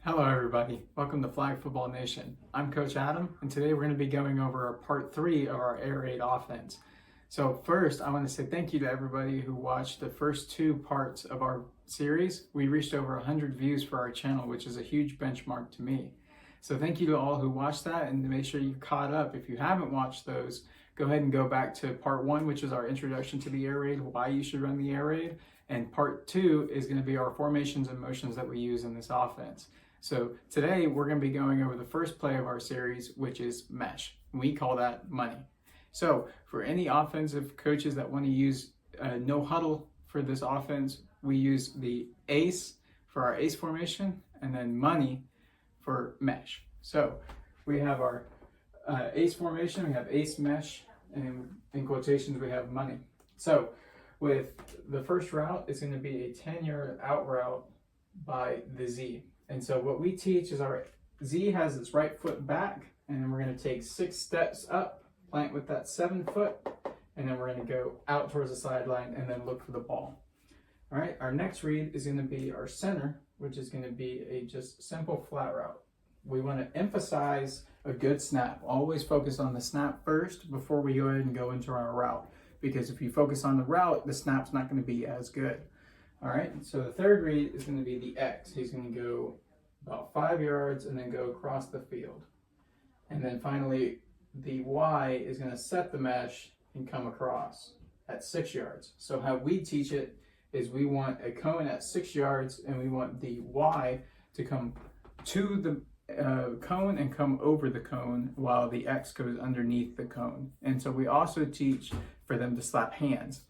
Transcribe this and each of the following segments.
Hello everybody, welcome to Flag Football Nation. I'm Coach Adam, and today we're going to be going over part 3 of our air raid offense. So first, I want to say thank you to everybody who watched the first 2 parts of our series. We reached over 100 views for our channel, which is a huge benchmark to me. So thank you to all who watched that, and to make sure you've caught up. If you haven't watched those, go ahead and go back to part 1, which is our introduction to the air raid, why you should run the air raid, and part 2 is going to be our formations and motions that we use in this offense. So today we're going to be going over the first play of our series, which is mesh. We call that money. So for any offensive coaches that want to use no huddle for this offense, we use the ace for our ace formation and then money for mesh. So we have our ace formation, we have ace mesh, and in quotations we have money. So with the first route, it's going to be a 10-yard out route by the Z. And so what we teach is our Z has its right foot back, and then we're going to take 6 steps up, plant with that 7 foot, and then we're going to go out towards the sideline and then look for the ball. All right, our next read is going to be our center, which is going to be a just simple flat route. We want to emphasize a good snap. Always focus on the snap first before we go ahead and go into our route, because if you focus on the route, the snap's not going to be as good. All right, so the third read is going to be the X. He's going to go about 5 yards and then go across the field. And then finally, the Y is going to set the mesh and come across at 6 yards. So how we teach it is we want a cone at 6 yards, and we want the Y to come to the cone and come over the cone while the X goes underneath the cone. And so we also teach for them to slap hands.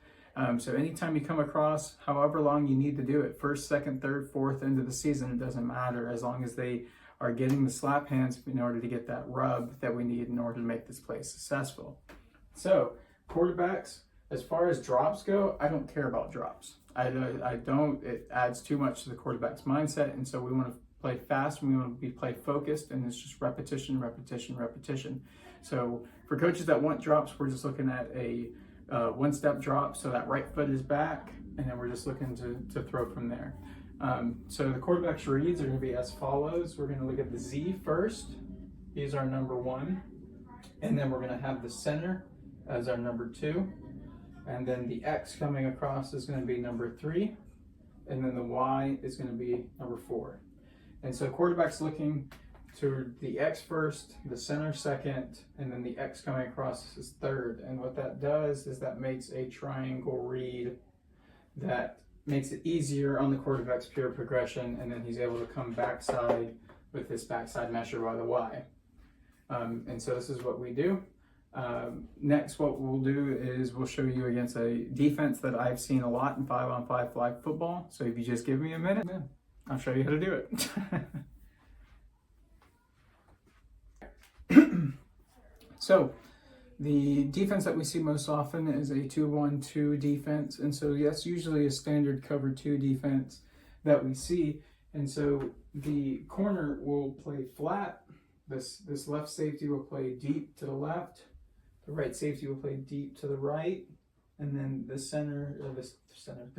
So anytime you come across, however long you need to do it, first, second, third, fourth, into the season, it doesn't matter, as long as they are getting the slap hands in order to get that rub that we need in order to make this play successful. So quarterbacks, as far as drops go, I don't care about drops. I don't, it adds too much to the quarterback's mindset, and so we want to play fast, and we want to be play focused, and it's just repetition, repetition, repetition. So for coaches that want drops, we're just looking at a one-step drop, so that right foot is back, and then we're just looking to throw from there. So the quarterback's reads are going to be as follows. We're going to look at the Z first. He's our number 1. And then we're going to have the center as our number 2. And then the X coming across is going to be number 3. And then the Y is going to be number 4. And so quarterback's looking to the X first, the center second, and then the X coming across is third. And what that does is that makes a triangle read that makes it easier on the quarterback's pure progression, and then he's able to come backside with his backside measure by the Y. And so this is what we do. Next, what we'll do is we'll show you against a defense that I've seen a lot in 5-on-5 flag football. So if you just give me a minute, I'll show you how to do it. So the defense that we see most often is a 2-1-2 defense, and so that's usually a standard cover 2 defense that we see. And so the corner will play flat, this left safety will play deep to the left, the right safety will play deep to the right, and then the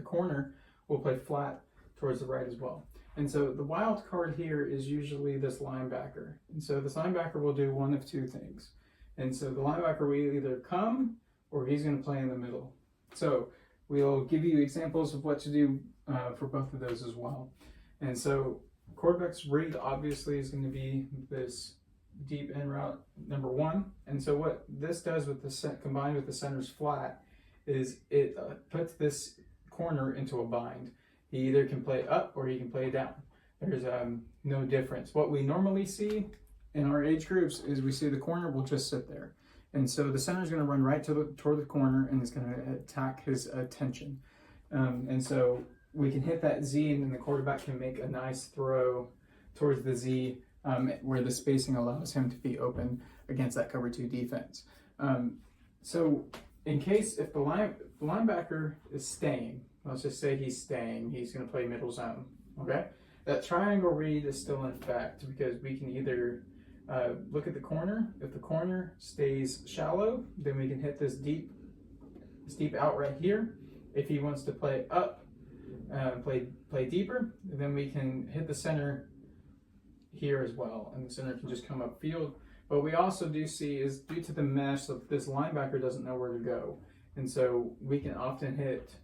corner will play flat towards the right as well. And so the wild card here is usually this linebacker. And so this linebacker will do one of 2 things. And so the linebacker will either come or he's going to play in the middle. So we'll give you examples of what to do for both of those as well. And so quarterback's read obviously is going to be this deep in route number 1. And so what this does with the combined with the center's flat is it puts this corner into a bind. He either can play up or he can play down. There's no difference. What we normally see in our age groups is we see the corner will just sit there. And so the center is going to run right toward the corner and is going to attack his attention. And so we can hit that Z, and then the quarterback can make a nice throw towards the Z where the spacing allows him to be open against that cover 2 defense. So in case if the linebacker is staying, let's just say he's staying, he's going to play middle zone, okay? That triangle read is still in effect, because we can either look at the corner. If the corner stays shallow, then we can hit this deep out right here. If he wants to play up, play deeper, then we can hit the center here as well, and the center can just come upfield. What we also do see is due to the mesh, that this linebacker doesn't know where to go. And so we can often hit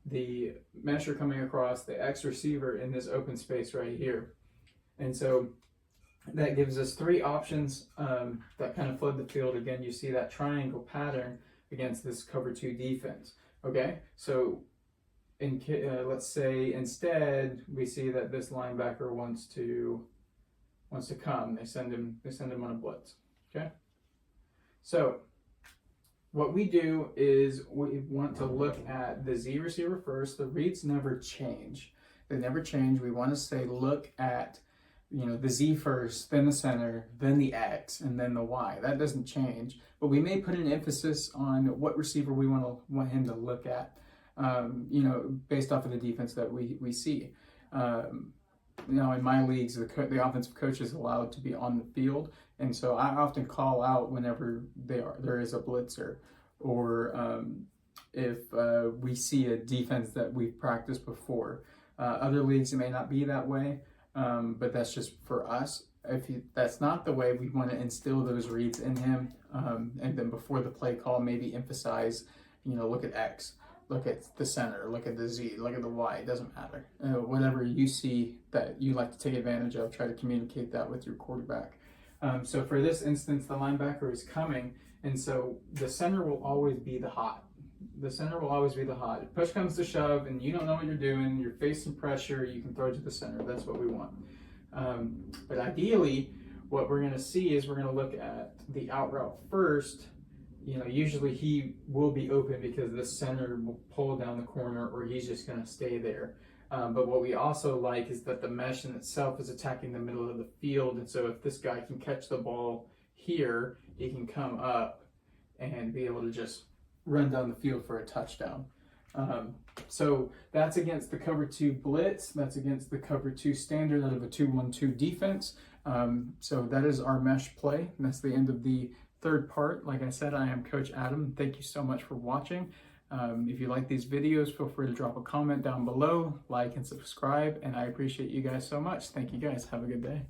the mesher coming across the X receiver in this open space right here. And so that gives us three options that kind of flood the field. Again, you see that triangle pattern against this cover 2 defense. Okay, so let's say instead we see that this linebacker wants to come. They send him on a blitz. Okay, so what we do is we want to look at the Z receiver first. The reads never change. They never change. We want to say look at, you know, the Z first, then the center, then the X, and then the Y. That doesn't change. But we may put an emphasis on what receiver we want him to look at, you know, based off of the defense that we see. You know, in my leagues, the offensive coach is allowed to be on the field, and so I often call out whenever there is a blitzer, or if we see a defense that we've practiced before. Other leagues, it may not be that way, but that's just for us. That's not the way, we want to instill those reads in him, and then before the play call, maybe emphasize, you know, look at X. Look at the center, look at the Z, look at the Y, it doesn't matter. Whatever you see that you like to take advantage of, try to communicate that with your quarterback. So for this instance, the linebacker is coming, and so the center will always be the hot. The center will always be the hot. If push comes to shove and you don't know what you're doing, you're facing pressure, you can throw it to the center. That's what we want. But ideally, what we're going to see is we're going to look at the out route first. You know, usually he will be open because the center will pull down the corner, or he's just going to stay there. But what we also like is that the mesh in itself is attacking the middle of the field. And so if this guy can catch the ball here, he can come up and be able to just run down the field for a touchdown. So that's against the cover 2 blitz. That's against the cover 2 standard out of a 2-1-2 defense. So that is our mesh play. And that's the end of the third part. Like I said, I am Coach Adam. Thank you so much for watching. If you like these videos, feel free to drop a comment down below, like and subscribe, and I appreciate you guys so much. Thank you guys. Have a good day.